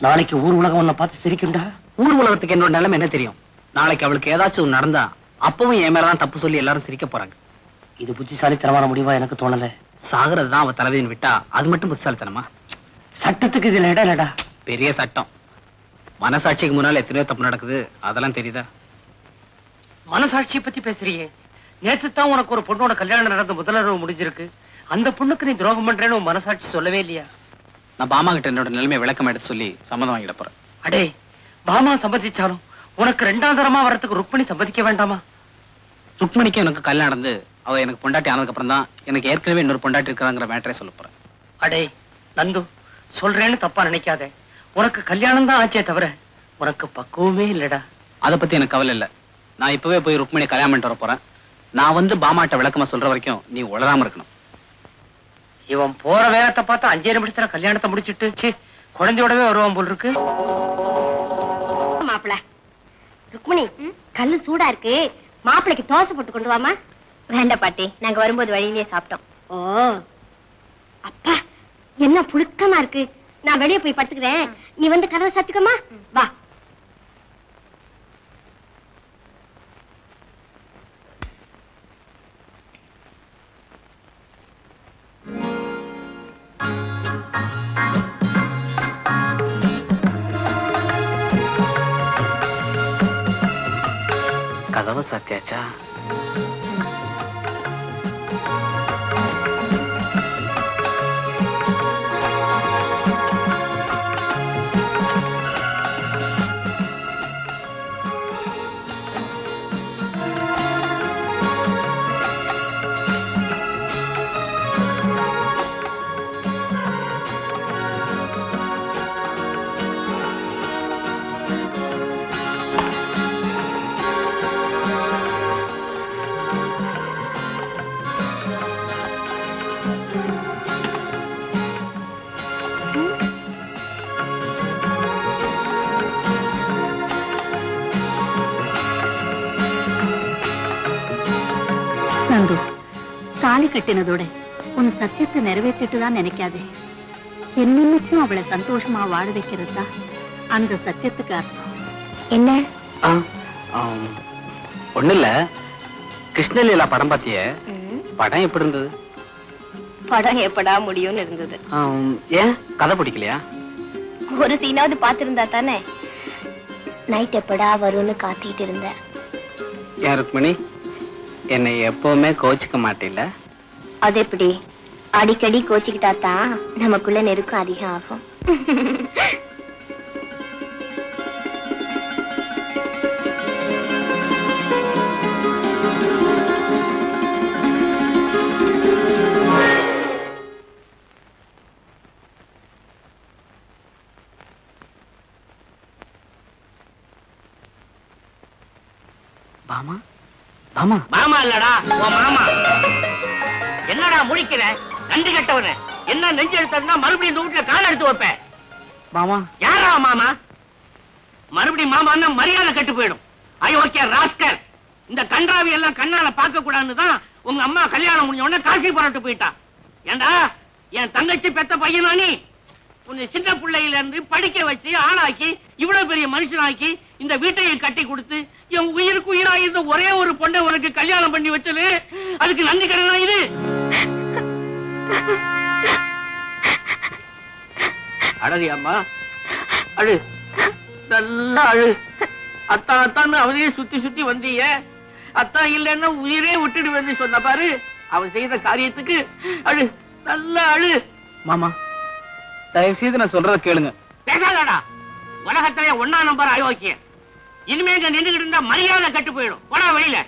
நாளைக்கு ஊர் உலகம் உன்னை பார்த்து சிரிக்கும்டா. ஊர் உலகத்துக்கு என்னோட நிலைமை என்ன தெரியும்? நாளைக்கு அவளுக்கு ஏதாச்சும் ஒண்ணு நடந்தா அப்பவும் என் மேலதான் தப்பு சொல்லி எல்லாரும் சிரிக்க போறாங்க. இது புத்திசாலித்தனமான முடிவா எனக்கு தோணல. சாகரதுதான் அவ தலைவின்னு விட்டா அது மட்டும் புத்திசாலித்தனமா? சட்டத்துக்கு இதுல இடம் இல்லடா. பெரிய சட்டம். மனசாட்சிக்கு முன்னால எத்தனையோ தப்பு நடக்குது. அதெல்லாம் தெரியுதா? மனசாட்சியை பத்தி பேசுறியே. நேற்று தான் உனக்கு ஒரு பொண்ணோட கல்யாணம் நடந்த முதலரவு முடிஞ்சிருக்கு. அந்த பொண்ணுக்கு நீ துரோகம் பண்றேன்னு உன் மனசாட்சி சொல்லவே இல்லையா? நான் பாமா கிட்ட என்னோட நிலைமையை விளக்கம் எடுத்து சொல்லி சம்மதம் வாங்கிட போறேன். அடே, பாமா சம்மதிச்சாலும் உனக்கு ரெண்டாம் தரமா வரத்துக்கு ருக்மணி சம்மதிக்க வேண்டாமா? ருக்மணிக்கு எனக்கு கல்யாணம் நடந்து அவ எனக்கு பொண்டாட்டி ஆனதுக்கு அப்புறம் தான் எனக்கு ஏற்கனவே இன்னொரு பொண்டாட்டி இருக்கிறாங்கிற மேட்டரே சொல்ல போறேன். அடே நந்து, சொல்றேன்னு தப்பா நினைக்காத. உனக்கு கல்யாணம் தான் ஆச்சே தவிர உனக்கு பக்குவமே இல்லடா. அதை பத்தி எனக்கு கவலை இல்ல. நான் இப்பவே போய் ருக்மணி கல்யாணம் பண்ணிட்டு வர போறேன். நான் வந்து பாமாட்ட விளக்கமா சொல்ற வரைக்கும் நீ உளராம இருக்கணும். இவன் போற வேகத்தை பார்த்தா 5 நிமிஷத்துல கல்யாணத்தை முடிச்சிட்டு குழந்தையோடவே வருவான் போல் இருக்கு. மாப்பிள ருக்மணி, கல்லு சூடா இருக்கு. மாப்பிளைக்கு தோசை போட்டு கொண்டு வாமா. வேண்டாம் பாட்டி, நாங்க வரும்போது வழியிலேயே சாப்பிட்டோம். ஓ அப்பா, என்ன புழுக்கமா இருக்கு. நான் வெளியே போய் படுத்துக்கிறேன். நீ வந்து கதவை சாத்துக்கமா. வா. கதவை சாத்தியாச்சா? நந்து, தாலி கட்டினதோட உன் சத்தியத்தை நிறைவேற்றிட்டு தான் நினைக்காதே. என்னைக்கும் அவளை சந்தோஷமா வாழ வைக்கிறது தான் அந்த சத்தியத்துக்கு அர்த்தம். என்ன? ஒண்ணு இல்ல, கிருஷ்ணலீலா படம் பாத்திய? படம் எப்படி இருந்தது? படம் எப்படா முடியும்னு இருந்தது. ஏன் கதை பிடிக்கலையா? ஒரு சீனாவது பாத்திருந்தா தானே. நைட் எப்படா வரும்னு காத்திட்டு இருந்தேன். ஏன் ருக்மணி, என்னை எப்பவுமே கோச்சிக்க மாட்டேல? அது எப்படி? அடிக்கடி கோச்சிக்கிட்டா தான் நமக்குள்ள நெருக்கம் அதிகம் ஆகும். பாமா, பாமா, மாமா இல்லடா உன் மாமா. என்னடா முடிக்கிற நன்றி கட்டவன? என்ன நெஞ்சு எடுத்ததுன்னா மறுபடியும் இந்த வீட்டுல கால எடுத்து வைப்பேன். மாமா. யாரா மாமா? மறுபடியும் மாமான்னா மரியாதை கெட்டு போயிடும். அயோக்கிய ராஸ்கர். இந்த கன்றாவி எல்லாம் கண்ணால பார்க்க கூடாதுன்னு தான் உங்க அம்மா கல்யாணம் முடிஞ்ச உடனே காசி புறட்டு போயிட்டா. ஏண்டா என் தங்கச்சி பெத்த பையனா நீ? உன்னை சின்ன பிள்ளையில இருந்து படிக்க வச்சு ஆளாக்கி இவ்வளவு பெரிய மனுஷனாக்கி இந்த வீட்டையை கட்டி கொடுத்து என் உயிருக்கு உயிரா இருந்த ஒரே ஒரு பொண்ணை உனக்கு கல்யாணம் பண்ணி வச்சது அதுக்கு நன்றி கடனா இது? அழகு அம்மா, அழு, நல்லா அழு. அத்தா அத்தான்னு அவரையே சுத்தி சுத்தி வந்தீங்க. அத்தா இல்லைன்னா உயிரே விட்டுடுவேன்னு சொன்ன பாரு. அவன் செய்த காரியத்துக்கு அழு, நல்லா அழு. மாமா, தயவு செய்து நான் சொல்றத கேளுங்க. பேசாதடா. உலகத்திலே 1ஆம் நம்பர் அயோக்கிய. இனிமே இங்க நின்றுகிட்டு இருந்தா மரியாதை கட்டு போயிடும். போடா வெளியில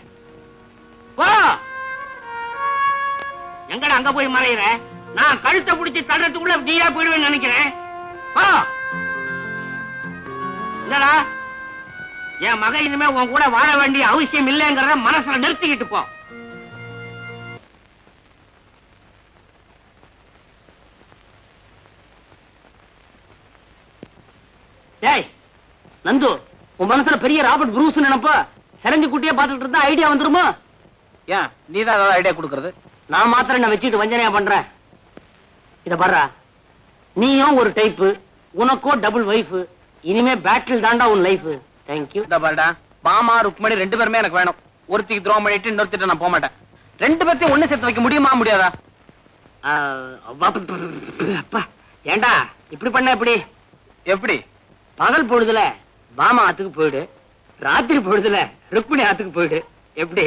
போ. எங்கடா அங்க போய் மறையிற? நான் கழுத்தை பிடிச்சி தள்ளுறதுக்குள்ள நீயா போயிடுவேன்னு நினைக்கிறேன். போ. இல்லடா, என் மகன் இனிமே உன் கூட வாழ வேண்டிய அவசியம் இல்லைங்கிறத மனசுல நிறுத்திக்கிட்டு போ. டேய் நந்து, உன் மனசுல பெரிய ராபர்ட் புரூஸ் நினைப்ப சிறஞ்சு குட்டியே பார்த்துட்டு இருந்தா ஐடியா வந்துருமா? ஏன் நீதான் ஏதாவது ஐடியா கொடுக்கறது? நான் மாத்திரம் என்ன வச்சுட்டு வஞ்சனையா பண்றேன்? இத பாருடா, நீயும் ஒரு டைப்பு, உனக்கும் டபுள் வைஃப். இனிமே பேட்டில் தாண்டா உன் லைஃப். தேங்க்யூ. இந்த பாருடா, பாமா ருக்மணி 2 பேருமே எனக்கு வேணும். ஒருத்திக்கு துரோகம் பண்ணிட்டு இன்னொருத்திட்ட நான் போக மாட்டேன். 2 பேர்த்தையும் ஒண்ணு சேர்த்து வைக்க முடியுமா முடியாதா? அப்பா ஏண்டா இப்படி பண்ண? எப்படி எப்படி? பகல் பொழுதுல பாமா ஆத்துக்கு போயிடு, ராத்திரி பொழுதுல ருக்மிணி ஆத்துக்கு போயிடு. எப்படி?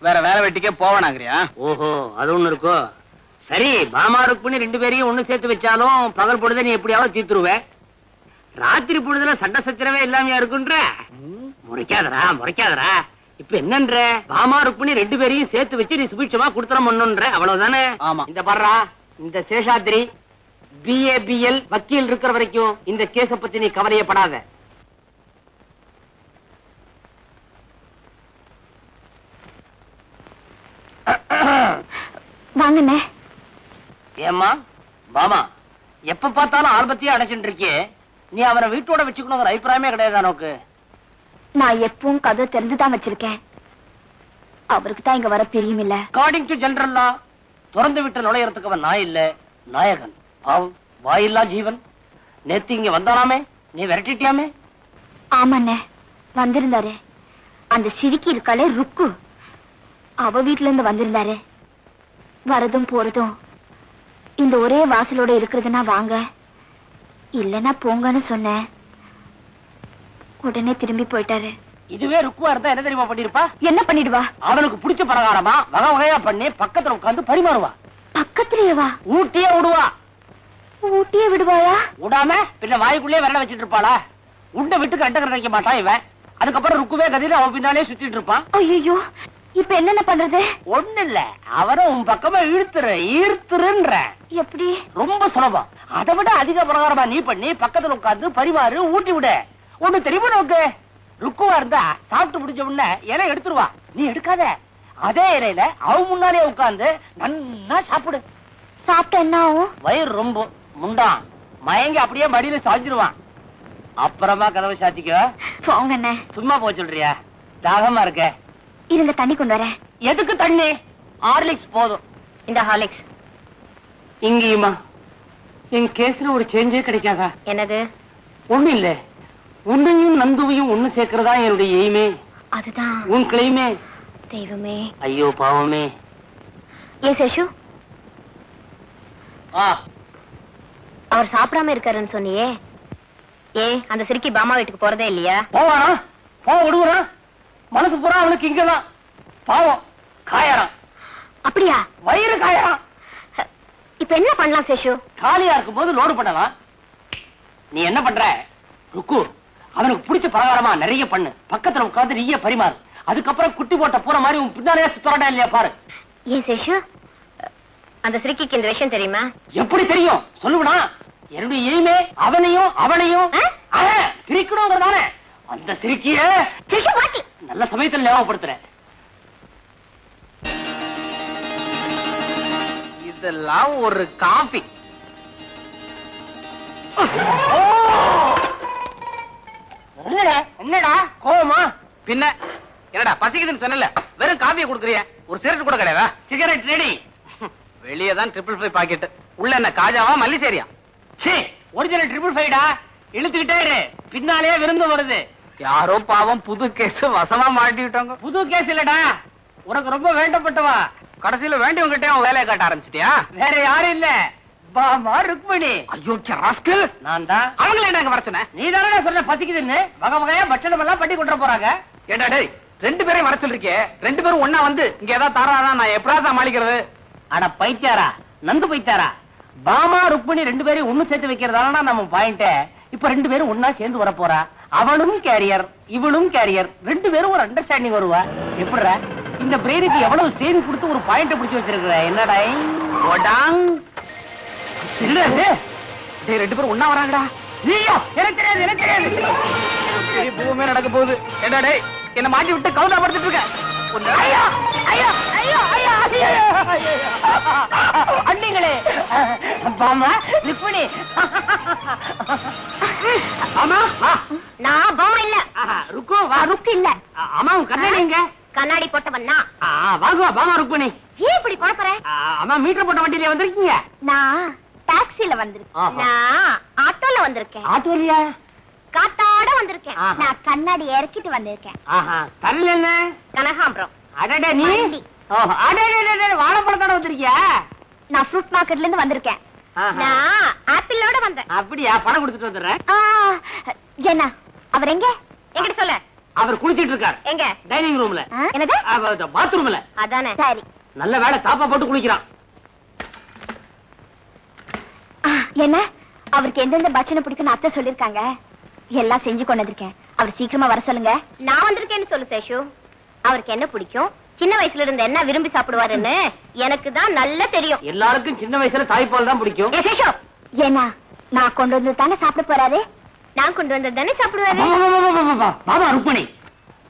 வேற வேலை வெட்டிக்கே போவானாங்கறியா? ஓஹோ, அது ஒண்ணு இருக்கோ. சரி, பாமா ருக்மிணி 2 பேரையும் ஒண்ணு சேர்த்து வச்சாலும் பகல் பொழுத நீ எப்படியாவது தீத்துருவேன். ராத்திரி பொழுதுல சண்டை சச்சரவே இல்லாமையா இருக்குன்ற? முறைக்காதரா முறைக்காதரா. இப்ப என்னன்ற? பாமா ருக்மிணி 2 பேரையும் சேர்த்து வச்சு நீ சுபிட்சமா குடுத்தனம் பண்ணுன்ற, அவ்வளவுதானே? ஆமா. இந்த பாடுறா, இந்த சேஷாத்ரி BABL வக்கீல் இருக்கிற வரைக்கும் இந்த கேஸ பத்தி நீ கவலையப்படாத. வாங்கண்ணே. ஏம்மா பாமா, எப்ப பார்த்தாலும் ஆல்பத்தையே அடைச்சுட்டு இருக்கியே, நீ அவரை வீட்டோட வச்சுக்கணுங்கிற அபிப்பிராயமே கிடையாது நோக்கு. நான் எப்பவும் கதை தெரிஞ்சுதான் வச்சிருக்கேன். அவருக்கு தான் இங்க வர பிரியும் இல்ல. அக்கார்டிங் டு ஜெனரல் லா, திறந்து விட்டு நுழையறதுக்கு அவன் நாய் இல்ல, நாயகன். பாவம், வாயில்லா ஜீவன். நேத்து இங்க வந்தாராமே, நீ விரட்டிட்டியாமே? ஆமாண்ணே, வந்திருந்தாரு. அந்த சிரிக்கி இருக்காளே ருக்கு, அவ வீட்டுல இருந்து வந்திருந்தாரு. வரதும் போறதும் இந்த ஒரே வாசலோட இருக்கிறதுனா வாங்க, இல்லன்னா போங்கன்னு சொன்னேன். உடனே திரும்பி போயிட்டாரு. இதுவே ருக்குவா இருந்தா என்ன தெரியுமா பண்ணிருப்பா? என்ன பண்ணிடுவா? அவனுக்கு பிடிச்ச பலகாரமா வகை வகையா பண்ணி பக்கத்துல உட்கார்ந்து பரிமாறுவா. பக்கத்துலயேவா? ஊட்டியே விடுவா. ஊட்டியே விடுவாயா? விடாம பின்ன வாய்க்குள்ளே விரல வச்சிட்டு இருப்பாளா? உண்டை விட்டு கண்டகர வைக்க மாட்டான் இவன். அதுக்கப்புறம் ருக்குவே கதிர அவன் பின்னாலே சுத்திட்டு இருப்பான். ஐயோ, இப்ப என்னென்ன பண்றது? ஒண்ணு இல்ல, அவரை உன் பக்கமா ஈர்த்துருன்ற. எப்படி? ரொம்ப சுலபம். அதை விட அதிக பிரகாரமா நீ பண்ணி பக்கத்துல உட்கார்ந்து பரிமாறு, ஊட்டி விட. ஒண்ணு தெரியுமா நோக்கு? ருக்குவா இருந்தா சாப்பிட்டு முடிஞ்ச உடனே இலை எடுத்துருவா. நீ எடுக்காத. அதே இலையில அவ முன்னாலே உட்கார்ந்து நன்னா சாப்பிடு. சாப்பிட்ட என்ன ஆகும்? வயிறு ரொம்ப முண்டான் மயங்கி அப்படியே மடியில சாஞ்சிருவான். அப்புறமா கதவை சாத்திக்க. போங்க என்ன. சும்மா போ சொல்றியா? தாகமா இருக்க. இருங்க, தண்ணி கொண்டு வரேன். எதுக்கு தண்ணி? ஹார்லிக்ஸ் போதும். இந்த ஹார்லிக்ஸ். இங்கேயுமா என் கேஸ்ல ஒரு சேஞ்சே கிடைக்காதா? என்னது? ஒண்ணு இல்ல, உன்னையும் நந்துவையும் ஒண்ணு சேர்க்கறதா என்னுடைய எய்மே. அதுதான் உன் கிளைமே. தெய்வமே. ஐயோ பாவமே. ஏ சேஷு, ஆ, அவர் சாப்பிடாம இருக்காருன்னு சொன்னியே, அந்த சிரிக்கி பாமா வீட்டுக்கு போறதே இல்லையா? போவானா? போக விடுவானா? மனசு பூரா அவனுக்கு இங்கதான். பாவம் காயறான். அப்படியா? வயிறு காயறான். இப்ப என்ன பண்ணலாம் சேஷு? காலியா இருக்கும் போது லோடு பண்ணலாம். நீ என்ன பண்ற? ருக்கு, அவனுக்கு பிடிச்ச பலகாரமா நிறைய பண்ணு. பக்கத்துல உட்கார்ந்து நீயே பரிமாறு. அதுக்கப்புறம் குட்டி போட்ட பூர மாதிரி உன் பின்னாலே சுத்தரடா இல்லையா பாரு. ஏன் சேஷு, அந்த சிரிக்கிக்கு இந்த விஷயம் தெரியுமா? எப்படி தெரியும்? சொல்லுவனா? என்னுடைய எய்மே அவனையும் பிரிக்கணுங்கிறதானே. அந்த சிரிக்கிய நல்ல சமயத்தில் ஞாபகப்படுத்துறேன். இதெல்லாம் ஒரு காபி. என்னடா கோவமா? பின்ன என்னடா பசிக்குதுன்னு சொன்னல, வெறும் காபியை கொடுக்குறிய, ஒரு சிகரெட் கூட கிடையாதா? Cigarette ready. வெளியே தான் 555 பாக்கெட், உள்ள என்ன காஜாவா மல்லிசேரியா? ஒரிஜினல் 555டா. இழுத்துக்கிட்டே இரு, பின்னாலே விருந்து வருது. யாரோ பாவம் புது கேஸ் வசமா மாட்டிட்டாங்க. புது கேஸ் இல்லடா, உனக்கு ரொம்ப வேண்டப்பட்டவா. கடைசியில வேண்டியவங்கிட்டே அவன் வேலையை காட்ட ஆரம்பிச்சிட்டியா? வேற யாரும் இல்ல, பாமா ருக்மணி. ஐயோ ராஸ்கல், நான் தான். அவங்கள என்ன வர சொன்ன? நீ தானே சொன்ன பசிக்குதுன்னு. வகை வகையா பட்சணம் எல்லாம் பண்ணி கொண்டு போறாங்க. ஏண்டா டேய், 2 பேரையும் வர சொல்லிருக்கே, 2 பேரும் ஒண்ணா வந்து இங்க ஏதாவது தாராதான் நான் எப்படா சமாளிக்கிறது? அட பைத்தியாரா, நந்து பைத்தியாரா. பாமா ருக்மணி 2 பேரையும் ஒண்ணு சேர்த்து வைக்கிறதால நம்ம பாயிண்ட். இப்ப 2 பேரும் ஒண்ணா சேர்ந்து வர போறா. அவனும் கேரியர், இவளும் கேரியர். 2 பேரும் ஒரு அண்டர்ஸ்டாண்டிங் வருவா. எப்படிடா இந்த பிரெயினுக்கு எவ்வளவு ஸ்டேஜ் கொடுத்து ஒரு பாயிண்ட் பிடிச்சு வச்சிருக்கிற? என்னடா டேய் 2 பேரும் ஒண்ணா வராங்கடா. ஐயோ, எனக்கு தெரியாது, எனக்கு தெரியாது. பூமே நடக்க போகுது. ஏண்டா டேய், என்ன மாட்டி விட்டு கவுண்டா படுத்துட்டு இருக்க. ஐயோ ஐயோ ஐயோ ஐயோ அண்ணிங்களே. பாமா ருக்மணி. ஆமா நான் பாமா இல்ல. ருக்கு வா. ருக்கு இல்ல. அம்மா உன் கண்ணாடி எங்க? கண்ணாடி போட்டவன் நான். வாங்குவா பாமா ருக்மணி. ஏன் இப்படி குழப்பற? அம்மா மீட்டர் போட்ட வண்டியில வந்திருக்கீங்க? நான் டாக்ஸில வந்திருக்கேன். நான் ஆட்டோல வந்திருக்கேன். ஆட்டோலியா? காத்தாட வந்திருக்கேன். நான் கண்ணாடி இறக்கிட்டு வந்திருக்கேன். தரல என்ன? கனகாம்பரம். அடடே நீ வாழைப்பழத்தோட வந்திருக்கியா? நான் ஃப்ரூட் மார்க்கெட்ல இருந்து வந்திருக்கேன். நான் ஆப்பிளோட வந்தேன். அப்படியா? பணம் கொடுத்துட்டு வந்துடுறேன். என்ன அவர் எங்க? என்கிட்ட சொல்ல. அவர் குளிச்சிட்டு இருக்கார். எங்க? டைனிங் ரூம்ல. என்னது? பாத்ரூம்ல. அதானே. சரி. நல்ல வேளை தாப்பா போட்டு குளிக்கிறான். என்ன அவருக்கு எந்தெந்த பட்சணம் பிடிக்கும் அத்தை சொல்லிருக்காங்க. எல்லாம் செஞ்சு கொண்டு வந்திருக்கேன். அவர் சீக்கிரமா வர சொல்லுங்க. நான் வந்திருக்கேன்னு சொல்லு சேஷு. அவருக்கு என்ன பிடிக்கும், சின்ன வயசுல இருந்து என்ன விரும்பி சாப்பிடுவாருன்னு எனக்கு தான் நல்லா தெரியும். எல்லாருக்கும் சின்ன வயசுல தாய்ப்பால் தான் பிடிக்கும். சேஷு, ஏன்னா நான் கொண்டு வந்து தானே சாப்பிட போறாரு. நான் கொண்டு வந்து தானே சாப்பிடுவாரு. பாபா ருக்மணி,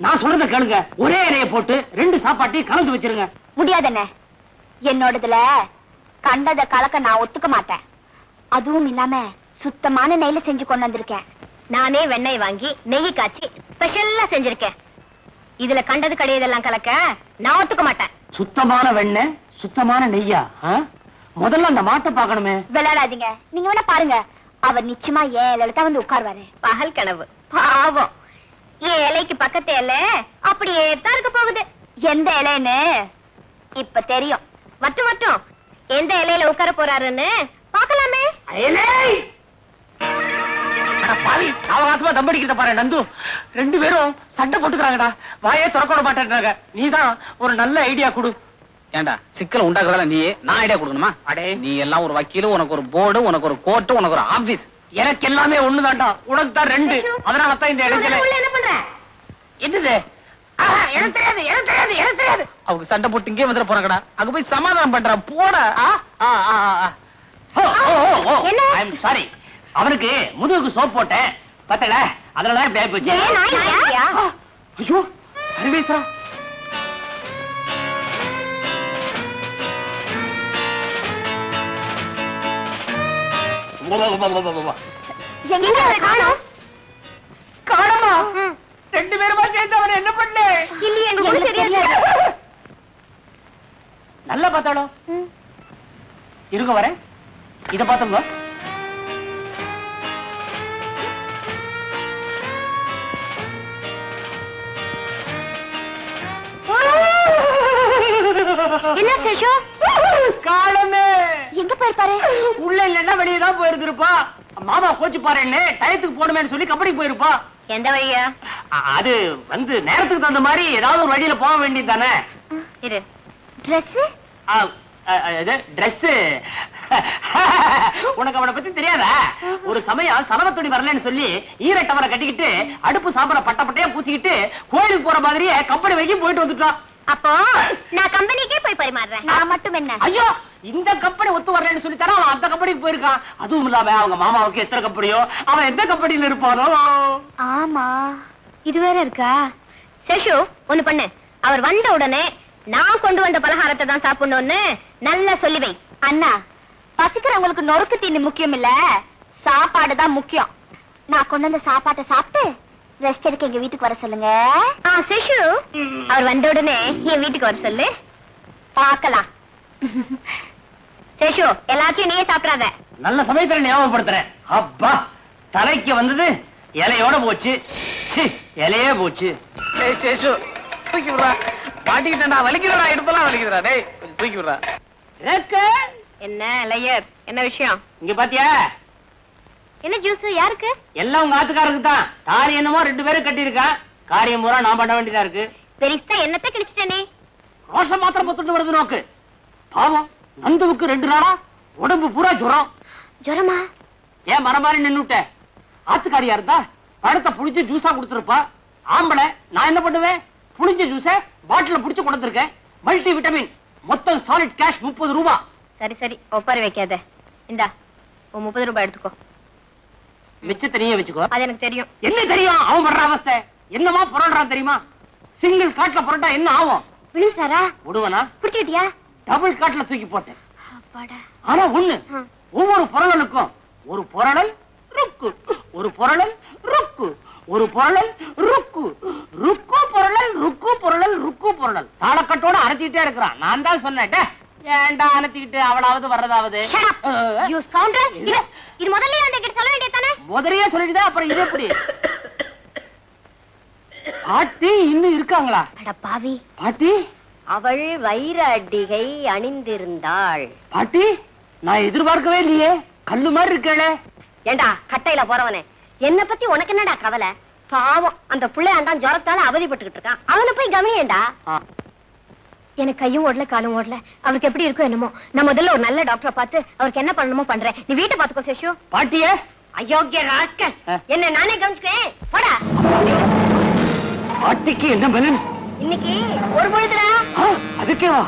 நான் சொல்றத கேளுங்க. ஒரே இலையை போட்டு 2 சாப்பாட்டையும் கலந்து வச்சிருங்க. முடியாதுண்ணே. என்னோடதுல கண்டத கலக்க நான் ஒத்துக்க மாட்டேன். அதுவும் இல்லாம சுத்தமான நெய்ல செஞ்சு கொண்டு வந்திருக்கேன். நானே வெண்ணெய் வாங்கி நெய் காய்ச்சி ஸ்பெஷலா செஞ்சிருக்கேன். இதுல கண்டது கிடையதெல்லாம் கலக்க நான் ஒத்துக்க மாட்டேன். சுத்தமான வெண்ணெய், சுத்தமான நெய்யா? முதல்ல அந்த மாட்டை பார்க்கணுமே. விளையாடாதீங்க. நீங்க வேணா பாருங்க, அவர் நிச்சயமா ஏன் இலையில தான் வந்து உட்காருவாரு. பகல் கனவு. பாவம், என் இலைக்கு பக்கத்து இலை அப்படியே தான் இருக்க போகுது. எந்த இலைன்னு இப்ப தெரியும். மட்டும் மட்டும் எந்த இலையில உட்கார போறாருன்னு பாக்கலாமே. பாவி அவகாசமா தம்படிக்கிறத பாரு நந்து. 2 பேரும் சண்டை போட்டுக்கிறாங்கடா. வாயே திறக்க மாட்டேன்றாங்க. நீதான் ஒரு நல்ல ஐடியா கொடு. ஏண்டா சிக்கலை உண்டாக்குறதால நீயே நான் ஐடியா கொடுக்கணுமா? அடே நீ எல்லாம் ஒரு வக்கீல், உனக்கு ஒரு போர்டு, உனக்கு ஒரு கோர்ட்டு, உனக்கு ஒரு ஆபீஸ். எனக்கு எல்லாமே ஒண்ணுதான்டா. உனக்கு தான் 2. அதனாலதான் இந்த இடைஞ்சல. என்ன பண்ற? என்னது? எனக்கு தெரியாது, எனக்கு தெரியாது, எனக்கு தெரியாது. அவங்க சண்டை போட்டு இங்கே வந்துட போறாங்கடா. அங்க போய் சமாதானம் பண்றான் போட. என்ன? I'm sorry. அவனுக்கு முதுகுக்கு சோப் போட்டேன் பத்தல, அதனாலதான் இப்படி ஆயிப்போச்சு. ஏன் நாயா? ஐயோ அறிவேசா, எங்க காணோம்? காணமா? 2 பேருமா சேர்ந்து அவன் என்ன பண்ண? இல்லையே, எங்களுக்கு தெரியாது. நல்லா பார்த்தாலும் இருங்க வரேன். இத பார்த்தோங்க. என்ன சேஷு? காலமே எங்க போயிருப்பாரு? உள்ள இல்லன்னா வெளியே தான் போயிருந்திருப்பா. மாமா கோச்சு பாருன்னு டயத்துக்கு போடுமேன்னு சொல்லி கபடிக்கு போயிருப்பா. எந்த வழியா? அது வந்து நேரத்துக்கு தகுந்த மாதிரி ஏதாவது ஒரு வழியில போக வேண்டியது தானே. இரு. Dress? ட்ரெஸ் உனக்கு அவனை பத்தி தெரியாதா? ஒரு சமயம் சலவ துணி வரலன்னு சொல்லி ஈரட்டவரை கட்டிக்கிட்டு அடுப்பு சாப்பிட பட்ட பட்டையா பூச்சிக்கிட்டு கோயிலுக்கு போற மாதிரியே கம்பெனி வரைக்கும் போயிட்டு வந்துட்டான். அப்போ நான் கம்பெனிக்கே போய் பரிமாறுறேன். நான் மட்டும் என்ன? ஐயோ, இந்த கம்பெனி ஒத்து வரலன்னு சொல்லி தர அவன் அந்த கம்பெனிக்கு போயிருக்கான். அதுவும் இல்லாம அவங்க மாமாவுக்கு எத்தனை கம்பெனியோ, அவன் எந்த கம்பெனியில இருப்பானோ. ஆமா, இது வேற இருக்கா? சேஷு ஒண்ணு பண்ணு. அவர் வந்த உடனே நான் கொண்டு வந்த பலகாரத்தை தான் சாப்பிடணும்னு நல்லா சொல்லி வை. அண்ணா, பசிக்கிறவங்களுக்கு நொறுக்கு தீனி முக்கியம் இல்ல, சாப்பாடு தான் முக்கியம். நான் கொண்டு வந்த சாப்பாட்டை சாப்பிட்டு ரெஸ்ட் எடுக்க எங்க வீட்டுக்கு வர சொல்லுங்க. சேஷு, அவர் வந்த உடனே என் வீட்டுக்கு வர சொல்லு, பார்க்கலாம். சேஷு, எல்லாத்தையும் நீயே சாப்பிடாத. நல்ல சமயத்துல ஞாபகப்படுத்துறேன். அப்பா, தலைக்கு வந்தது இலையோட போச்சு. இலையே போச்சு. சேஷு தூக்கி விடுறா. மாட்டிக்கிட்டா வலிக்கிறா, எடுப்பெல்லாம் வலிக்கிறா. டேய் தூக்கி விடுறா. என்ன லையர், என்ன விஷயம்? இங்க பாத்தியா? என்ன ஜூஸ்? யாருக்கு? எல்லாம் உங்க ஆத்துக்காரருக்கு தான். தாலி என்னமோ 2 பேரும் கட்டி இருக்கா. காரியம் பூரா நான் பண்ண வேண்டியதா இருக்கு. பெரிசா என்னத்தை கிழிச்சிட்டேனே? ரோஷம் மாத்திரம் பொத்துட்டு வருது நோக்கு. பாவம் நந்துவுக்கு 2 நாளா உடம்பு பூரா ஜுரம். ஜுரமா? ஏன் மர மாதிரி நின்னுட்ட? ஆத்துக்காரியா இருந்தா பழத்தை புடிச்சு ஜூஸா கொடுத்துருப்பா. ஆம்பளை நான் என்ன பண்ணுவேன்? புளிஞ்ச ஜூஸ பாட்டில புடிச்சு கொடுத்துருக்கேன். மல்டி விட்டமின், மொத்தம் சாலிட் கேஷ் 30 ரூபாய். சரி சரி, ஒப்பாரி வைக்காத. இந்தா 30 ரூபாய் எடுத்துக்கோ. மிச்சத்தை நீயே வச்சுக்கோ. அது எனக்கு தெரியும். என்ன தெரியும்? அவன் படுற அவஸ்தை என்னமா புரள்றான் தெரியுமா? சிங்கிள் காட்ல புரட்டா என்ன ஆகும்? விழுந்தாரா? விடுவனா? பிடிச்சிட்டியா? டபுள் காட்ல தூக்கி போட்டேன். அப்பாடா. ஆனா ஒண்ணு, ஒவ்வொரு புரளலுக்கும் ஒரு புரளல் ருக்கு, ஒரு புரளல் ருக்கு, ஒரு புரளல் ருக்கு, ருக்கு புரளல், ருக்கு புரளல், ருக்கு புரளல். தாளக்கட்டோட அரைச்சிக்கிட்டே இருக்கிறான். நான் தான் சொன்னேன், ஏன்டா அனுத்திக்கிட்டு அவளாவது வர்றதாவது. இது முதல்ல என்கிட்ட சொல்ல வேண்டியதானே? முதலையே சொல்லிட்டு அப்புறம் இது எப்படி? பாட்டி இன்னும் இருக்காங்களா? அட பாவி. பாட்டி, அவள் வைர அடிகை அணிந்திருந்தாள். பாட்டி, நான் எதிர்பார்க்கவே இல்லையே. கல்லு மாதிரி இருக்கே. ஏண்டா கட்டையில போறவனே, என்ன பத்தி உனக்கு என்னடா கவலை? பாவம் அந்த புள்ளையாண்டான் ஜுரத்தால அவதிப்பட்டுக்கிட்டு இருக்கான். அவனை போய் கவனியேண்டா. எனக்கு கையும் ஓடல காலும் ஓடல. அவருக்கு எப்படி இருக்கும் என்னமோ. நான் முதல்ல ஒரு நல்ல டாக்டரை பார்த்து அவருக்கு என்ன பண்ணணுமோ பண்றேன். நீ வீட்டை பாத்துக்கோ சேஷு. பாட்டியே, அயோக்கிய ராஸ்கல், என்ன நானே கவனிச்சுக்கேன். போடா. பாட்டிக்கு என்ன பலன்? இன்னைக்கு ஒரு பொழுதுடா. அதுக்கே வா.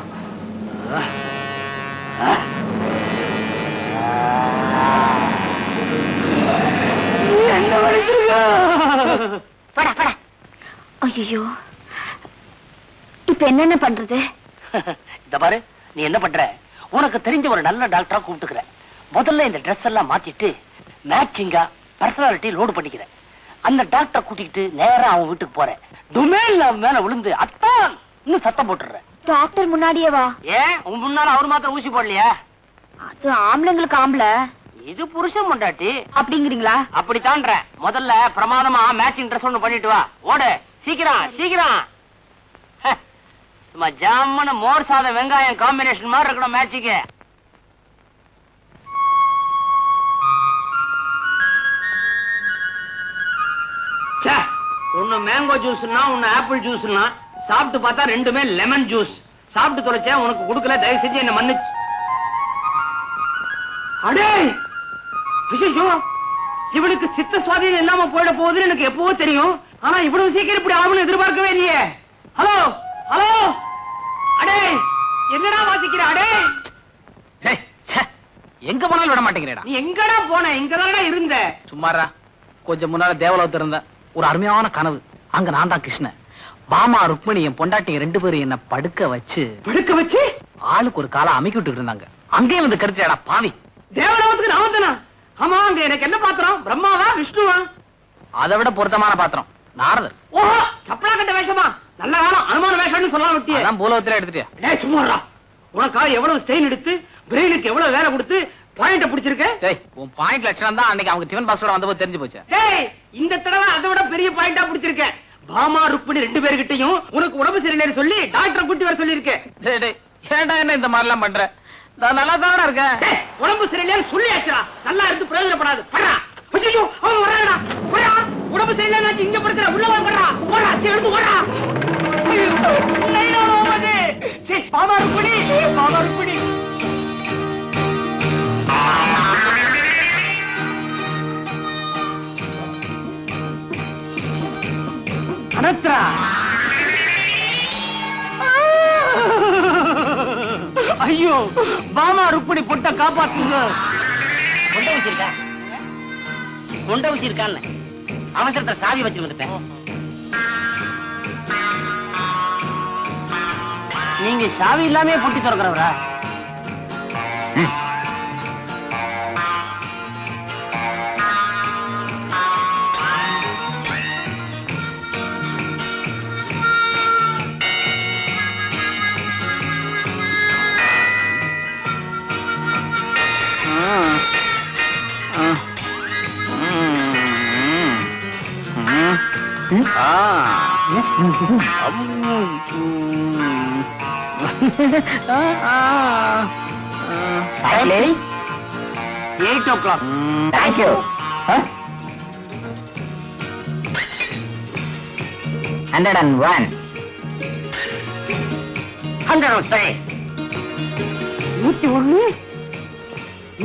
போடா போடா. ஐயோ, இப்ப என்னென்ன பண்றது? இந்த பாரு, நீ என்ன பண்ற? உனக்கு தெரிஞ்ச ஒரு நல்ல டாக்டரா கூப்பிட்டுக்கிற. முதல்ல இந்த ட்ரெஸ் எல்லாம் மாத்திட்டு மேட்சிங்கா பர்சனாலிட்டி லோடு பண்ணிக்கிற. அந்த டாக்டரை கூட்டிக்கிட்டு நேரா அவன் வீட்டுக்கு போறேன். டுமேல் மேல விழுந்து அத்தான் இன்னும் சத்தம் போட்டுற. டாக்டர் முன்னாடியே வா. ஏன் உன் முன்னால அவர் மாத்திரம் ஊசி போடலையா? அது ஆம்பளைங்களுக்கு ஆம்பளை, இது புருஷன் பொண்டாட்டி அப்படிங்கிறீங்களா? அப்படித்தான்ற. முதல்ல பிரமாதமா மேட்சிங் ட்ரெஸ் ஒண்ணு பண்ணிட்டு வா. ஓடு சீக்கிரம் சீக்கிரம். சும்மா ஜாமன மோர் சாதம் வெங்காயம் காம்பினேஷன் மாதிரி இருக்கணும் மேட்சிக்கு. ஒன்னு மேங்கோ ஜூஸ்னா ஒன்னு ஆப்பிள் ஜூஸ்னா சாப்பிட்டு பார்த்தா ரெண்டுமே லெமன் ஜூஸ். சாப்பிட்டு தொலைச்சேன், உனக்கு கொடுக்கல, தயவு செஞ்சு என்ன மன்னிச்சு. அடே ஐயோ, இவனுக்கு சித்த சுவாதீனம் இல்லாம போயிட போகுதுன்னு எனக்கு எப்பவோ தெரியும். ஆனா இவ்வளவு சீக்கிரம் இப்படி ஆகும்னு எதிர்பார்க்கவே இல்லையே. ஹலோ ஹலோ, அடே என்னடா வாசிக்கிற? அடே எங்க போனாலும் விட மாட்டேங்கிறேடா. நீ எங்கடா போன? இங்கதானடா இருந்த. சும்மாரா, கொஞ்சம் முன்னால தேவலோகத்துல இருந்த ஒரு அருமையான கனவு. அங்க நான் தான் கிருஷ்ணன், பாமா ருக்மணி என் பொண்டாட்டிங்க 2 பேரும் என்ன படுக்க வச்சு ஆளுக்கு ஒரு காலை அமைக்கி விட்டுட்டு இருந்தாங்க. அங்கேயும் வந்து கருத்துடா பாவி. தேவலோகத்துக்கு நான் வந்தனா? ஆமா, அங்க எனக்கு என்ன பாத்திரம்? பிரம்மாவா விஷ்ணுவா? அதை விட பொருத்தமான பாத்திரம் நாரதர். ஓஹோ, சப்பலா கட்ட வேஷமா? நல்ல காலம் அனுமான வேஷம்னு சொல்லலாம் விட்டியே. அதான் பூலோகத்துல எடுத்துட்டியா? டேய் சும்மாடா, உனக்கா எவ்வளவு ஸ்டெயின் எடுத்து பிரெயினுக்கு எவ்வளவு வேலை கொடுத்து பாயிண்ட பிடிச்சிருக்க. டேய், உன் பாயிண்ட் லட்சணம் தான் அன்னைக்கு அவங்க டிஃபன் பாக்ஸோட வந்தபோது தெரிஞ்சு போச்சு. டேய், இந்த தடவை அதை விட பெரிய பாயிண்டா பிடிச்சிருக்க. பாமா ருக்மணி 2 பேர்கிட்டயும் உனக்கு உடம்பு சரியில்லைன்னு சொல்லி டாக்டரை கூட்டி வர சொல்லியிருக்கேன். டேய் டேய், ஏன்டா என்ன இந்த மாதிரி எல்லாம் பண்ற? நான் நல்லா தானடா இருக்கேன். டேய், உடம்பு சரியில்லைன்னு சொல்லியாச்சுடா, நல்லா இருந்து பிரயோஜனப்படாது. படுறா. ஐயோ, அவன் வர்றாங்கடா. போடா, உடம்பு சரியில்லைன்னு இங்க படுத்துற, உள்ள வா. படுறா, போடா, சேர்ந்து ஓடா. லைனா ஓடுது. சீ, பாமா ருக்மணி, பாமா ருக்மணி. அனத்ரா, ஐயோ, பாமா ருக்மணி பொட்ட காப்பாத்துங்க. கொண்ட வச்சிருக்கா, கொண்ட வச்சிருக்கான்னு அவசரத்தை சாவி வச்சு வந்துட்டேன். நீங்க சாவி இல்லாமே பொட்டி திறக்கிறவரா? Lady? 8 o'clock. Thank you. Huh? 101. 106. 101,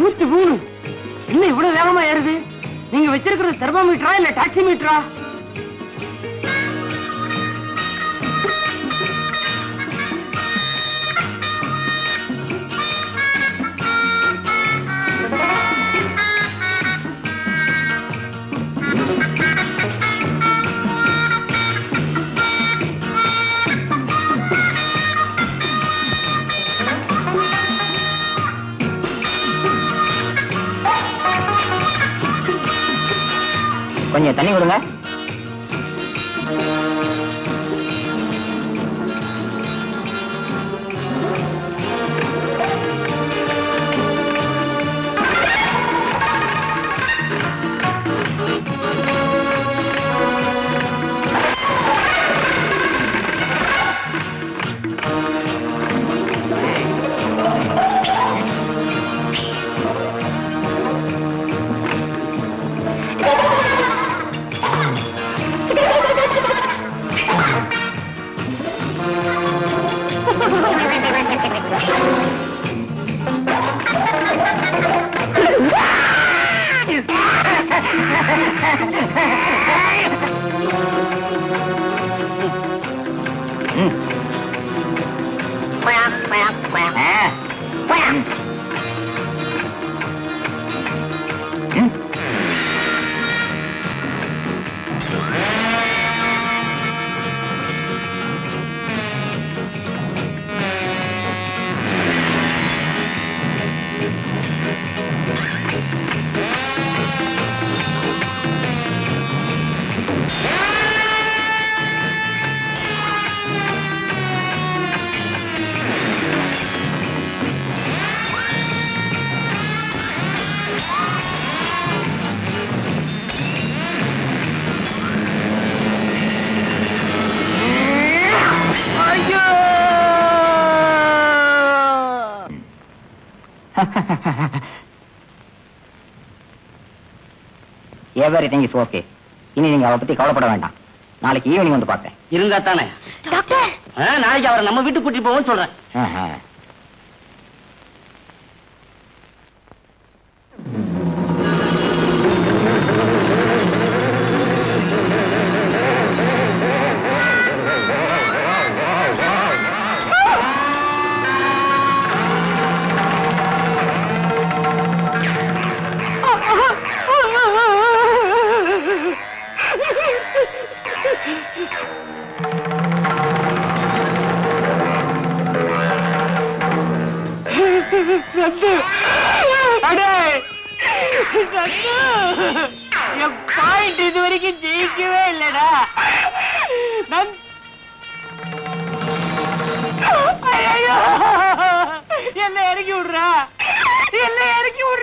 103. என்ன இவ்வளவு வேகமா ஏறுது? நீங்க வச்சிருக்கிறது தெர்மோமீட்டரா இல்ல டாக்ஸி மீட்டரா? கொஞ்சம் தண்ணி கொடுங்க. Everything is okay. இனி நீங்க அவ பத்தி கவலைப்பட வேண்டாம். நாளைக்கு ஈவினிங் வந்து பார்த்தேன். இருந்தா தானே. டாக்டர் நாளைக்கு அவரை நம்ம வீட்டுக்கு கூட்டிட்டு போவோம்னு சொல்றேன். என் பாயிண்ட் இது வரைக்கும் ஜெயிக்கவே இல்லடா. என்ன இறக்கி விடுறா, என்ன இறக்கி விடுற.